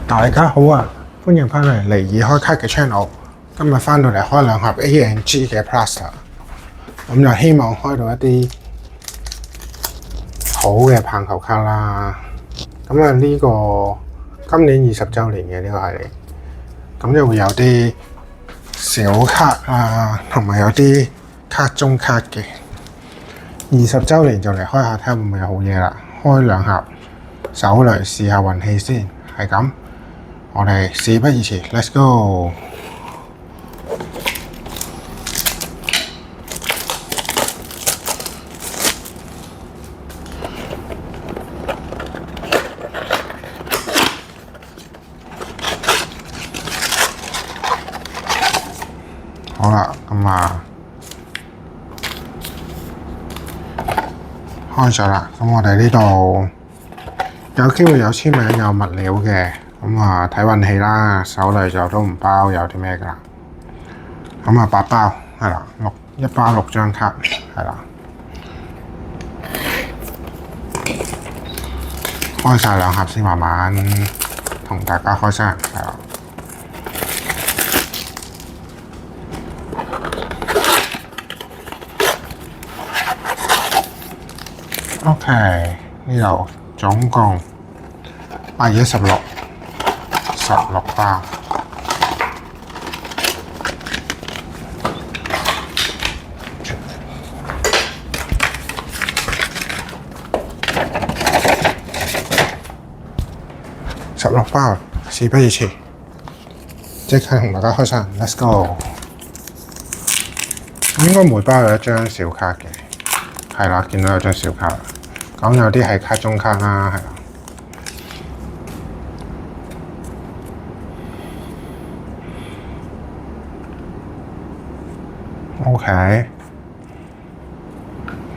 大家好啊，歡迎翻嚟離爾開卡嘅 channel。今日翻到嚟開兩盒 A&G 嘅 Plus 啦，咁就希望開到一啲好嘅棒球卡啦。咁啊呢個今年20週年嘅呢個系列，咁就會有啲小卡啊，同埋有啲卡中卡嘅。20週年就嚟開下睇下會唔會有好嘢啦。開兩盒手嚟試下運氣先，係咁。我哋事不宜遲 ，Let's go！ 好啦，咁啊開咗啦。咁我哋呢度有機會有簽名有物料嘅。咁啊睇運氣啦，手嚟就都唔包有啲咩㗎啦。咁啊8包係啦，一包6張卡係啦。開晒兩盒先，慢慢同大家開聲係啦。OK， 呢度總共8×16。16包，16包，事不宜遲，即刻同大家開箱 ，Let's go！ 應該每包有一張小卡嘅，係啦，見到有張小卡啦。咁有啲係卡中卡啦，係啦。OK，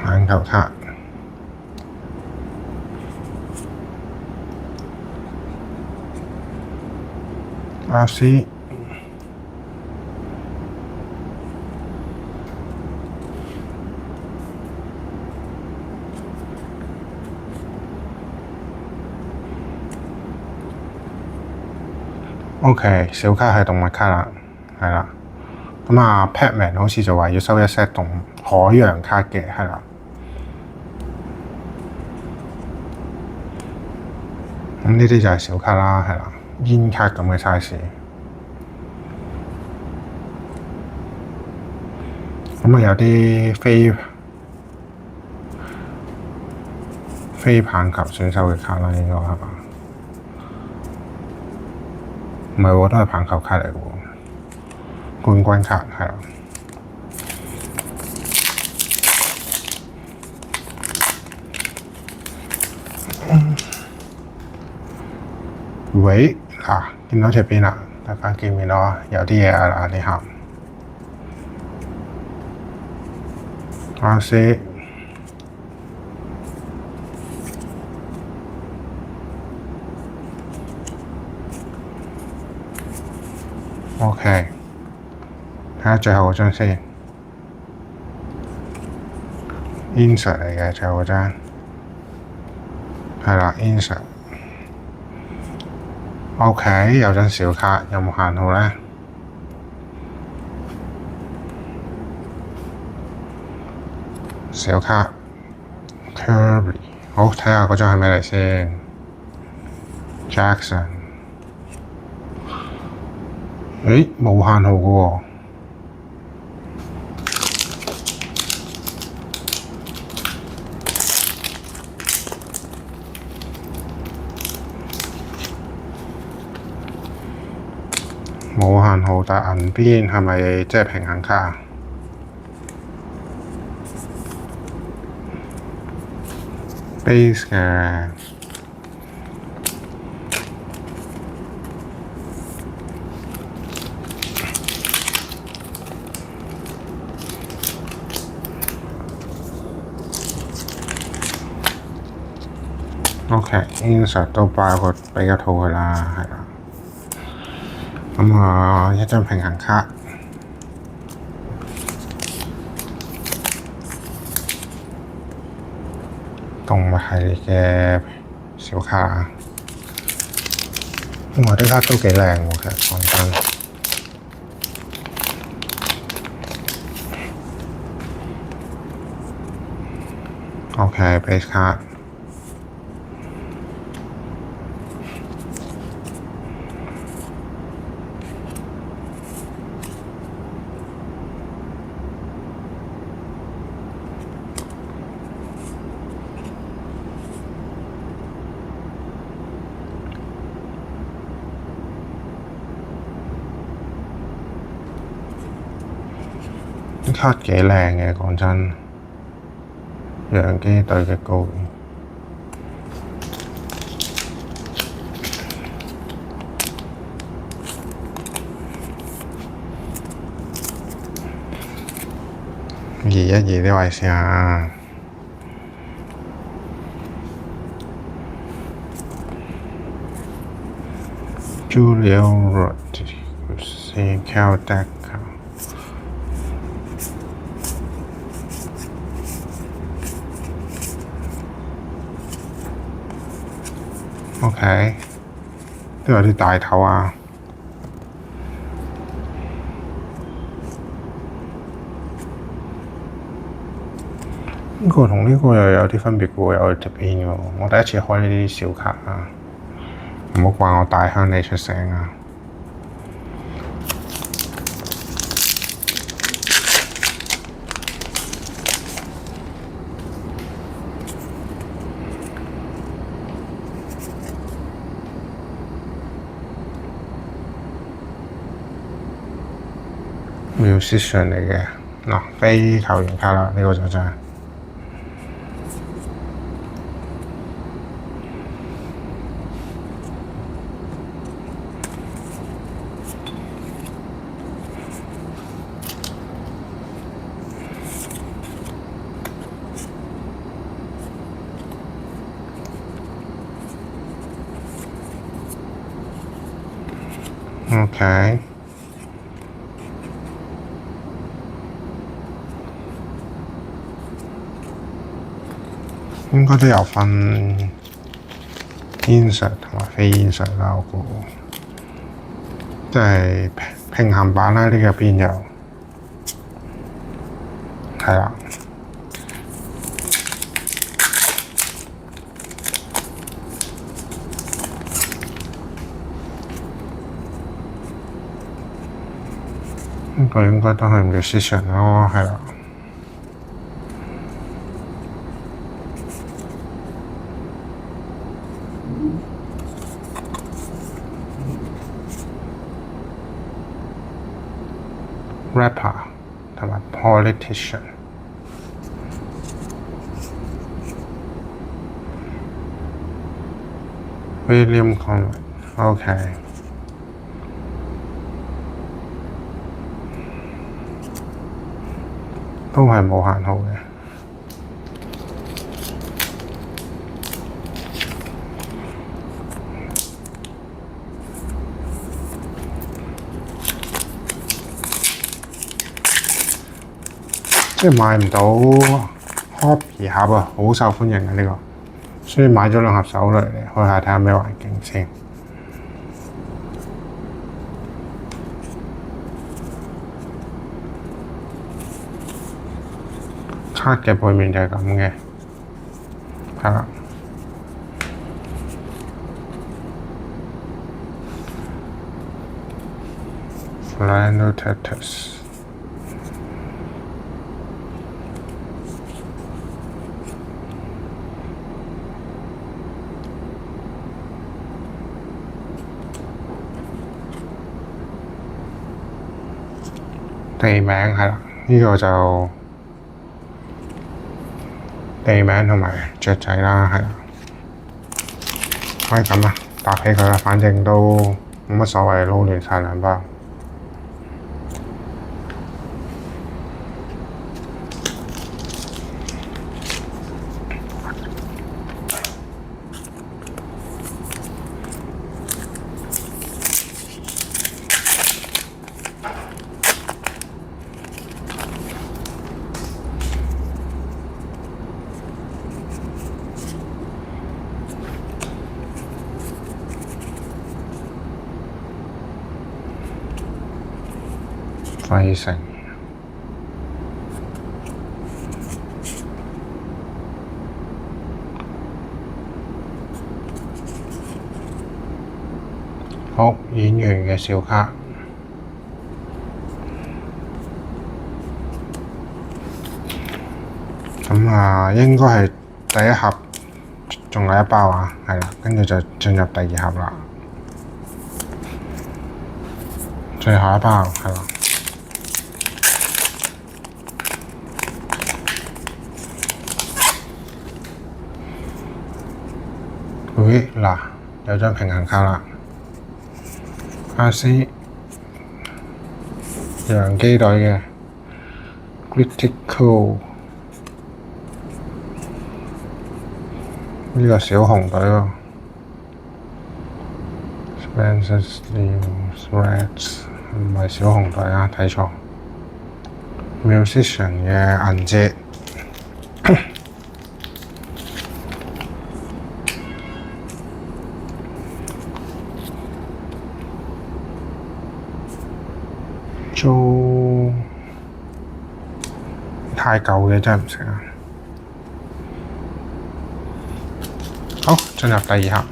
棒球卡，RC， OK， 小卡係動物卡啦，係啦。咁啊 Padman 好似就話要收一 set 同海洋卡嘅，係啦。咁呢啲就係小卡啦，係啦，煙卡咁嘅 size。咁啊有啲非棒球選手嘅卡啦，應該係嘛？唔係喎，都係棒球卡嚟嘅喎。冠軍卡係啦，喂嗱，見到條邊啦，大家見唔見到啊？有啲嘢啊呢下，RC OK。睇下最後嗰張先 ，insert 嚟嘅最後嗰張，係啦 insert。OK， 有張小卡，有冇限號咧？小卡 Kirby， 好睇下嗰張係咩嚟先 ？Jackson， 誒冇限號嘅喎。冇限號，但係銀邊係咪即係平衡卡啊 ？Base 嘅，OK，insert 都包個俾一套佢啦，係啦。咁啊，一張平衡卡，動物系列嘅小卡，哇！啲卡都幾靚喎，其實講真。OK， base 卡。啲卡幾靚嘅，講真，洋基隊嘅高。移一移啲位先啊。Julio Rodriguez, Caldeca。OK， 都有啲大頭啊。呢個同呢個又有啲分別嘅喎，有隻邊嘅喎。我第一次開呢啲小卡啊，唔好怪我大鄉里出聲啊。musician 嚟嘅，嗱非球員卡啦，呢個就真係。OK。應該都有分 insert 同埋非 insert 啦，我估。即係平衡版啦，呢個邊有。係啦。呢個應該都係 musician 咯，係啦。rapper 同埋 politician。William Conrad，OK。都係冇限號嘅。即係買唔到 hobby 盒啊，好受歡迎嘅呢個，所以買咗兩盒手嚟開下睇下咩環境先。卡嘅背面就係咁嘅，係啦。Flannel Tatus。地名係啦，呢個就地名同埋雀仔啦，係啦，可以咁啦，搭起佢啦，反正都冇乜所謂，撈亂晒兩包。費城。好，演員嘅小卡。應該係第一盒，仲有一包啊，係啦，跟住就進入第二盒啦，最後一包係啦。嗱，有張平衡卡啦，阿斯洋基隊嘅 Critical。呢個小紅隊喎 ，Spencer Reds 唔係小紅隊啊，睇錯。Musician 嘅銀姐，做太舊嘅真係唔識啊！好，進入第二盒。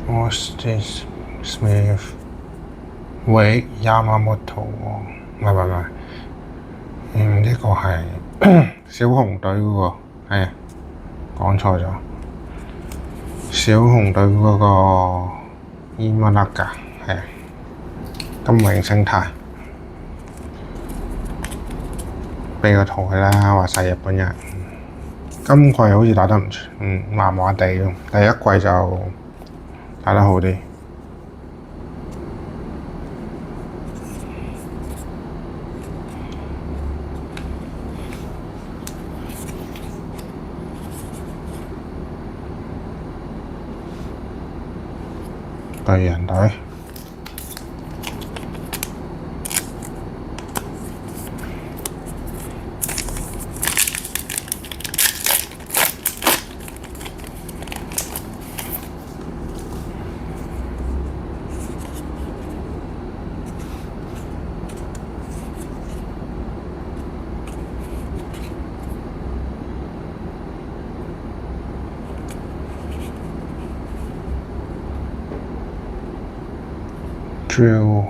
Austin Smith 喂Yamamoto 唔係，呢個係小紅隊嗰個，係講錯咗。小紅隊嗰個伊萬納噶，係金永星太。俾個圖佢啦，話晒日本人。今季好似打得唔錯，麻麻地咯。第一季就打得好啲。巨人隊Drill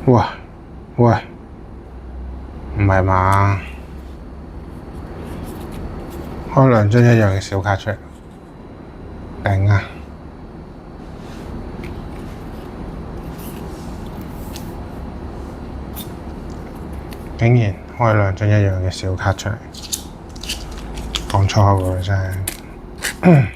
喂，唔係嘛？開兩張一樣嘅小卡出嚟，頂啊！竟然開兩張一樣嘅小卡出嚟，講錯喎真係。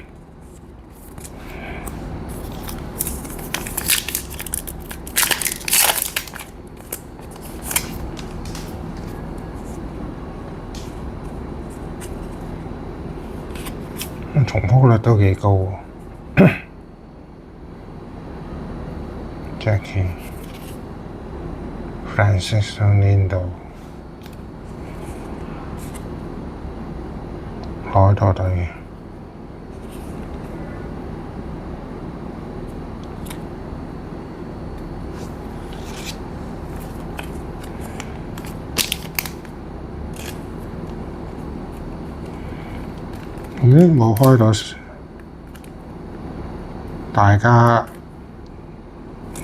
重複率都幾高喎，Jackie Francisco Lindo 海盜隊嘅。冇開到，大家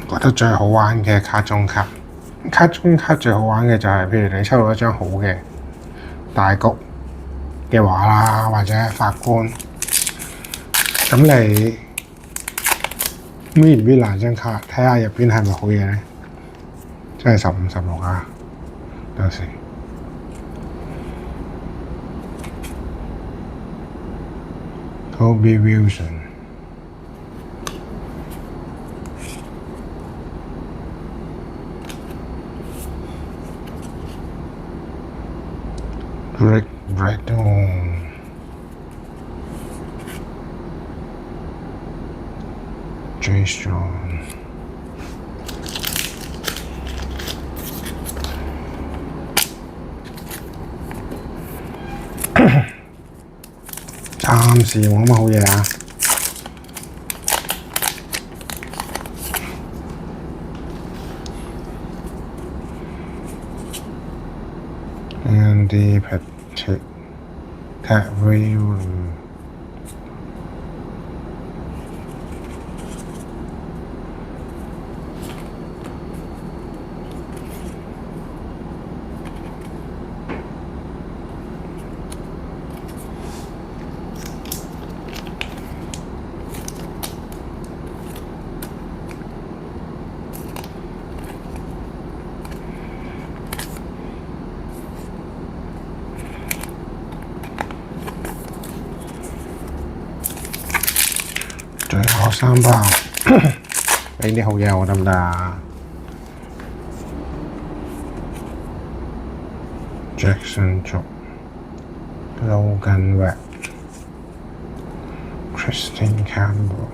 覺得最好玩嘅卡中卡。卡中卡最好玩嘅就係，譬如你抽到一張好嘅大局嘅話啦，或者法官，咁你搣唔搣爛張卡，睇下入邊係咪好嘢咧？真係15、16啊！到時。Kobe Wilson Rick Bradon 最 strong。暫時冇乜好嘢啊！Andy Patrick Tavrion 最後3包，俾啲好嘢我得唔得啊 ？Jackson Job、Logan Webb、Christine Campbell。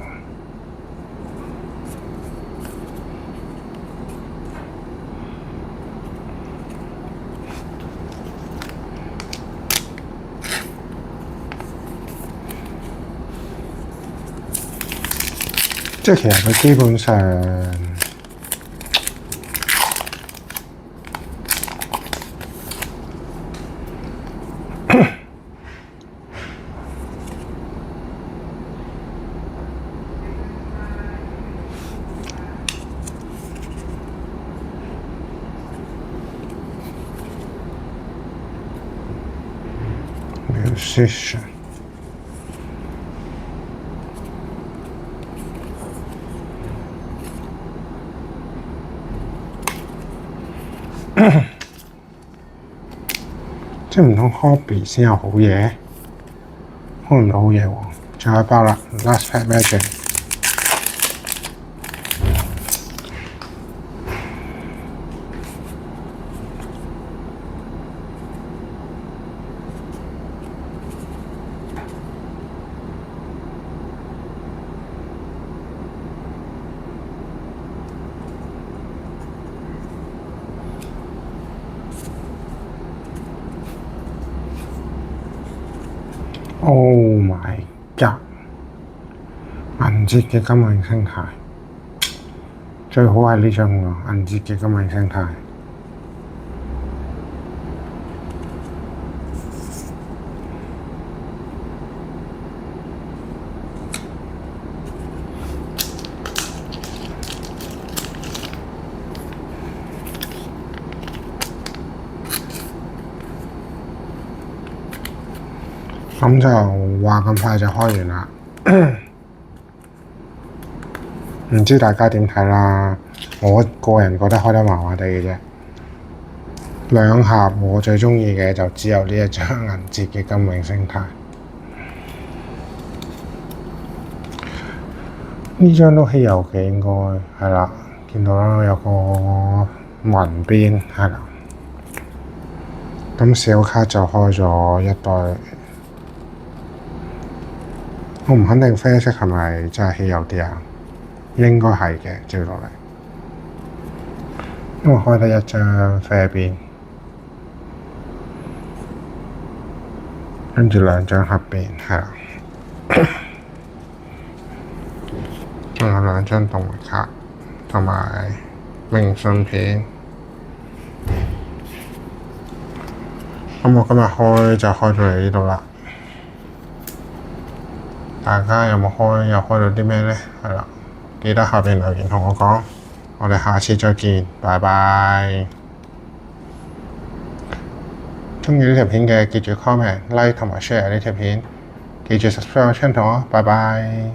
即係其實佢基本上musician。即係唔通 hobby 先有好嘢，開唔到好嘢喎！最後一包啦 ，Last Pack Magic。Oh my god！ 銀節嘅金永生態，最好係呢張喎，銀節嘅金永生態。咁就話咁快就開完啦，唔知大家點睇啦？我個人覺得開得麻麻地嘅啫。兩盒我最鍾意嘅就只有呢一張銀節嘅金永生態。呢張都稀有嘅應該係啦，見到啦有個紋邊係啦。咁小卡就開咗一袋。我唔肯定啡色係咪真係稀有啲啊？應該係嘅，照落嚟，因為開得一張啡邊，跟住2張黑邊，係啦，仲有2張動物卡同埋明信片。咁我今日開就開到嚟呢度啦。大家有冇開？又開到啲咩呢？係啦，記得下邊留言同我講。我哋下次再見，拜拜。鍾意呢條片嘅記住 comment、like 同埋 share 呢條片，記住 subscribe 我 channel 啊，拜拜。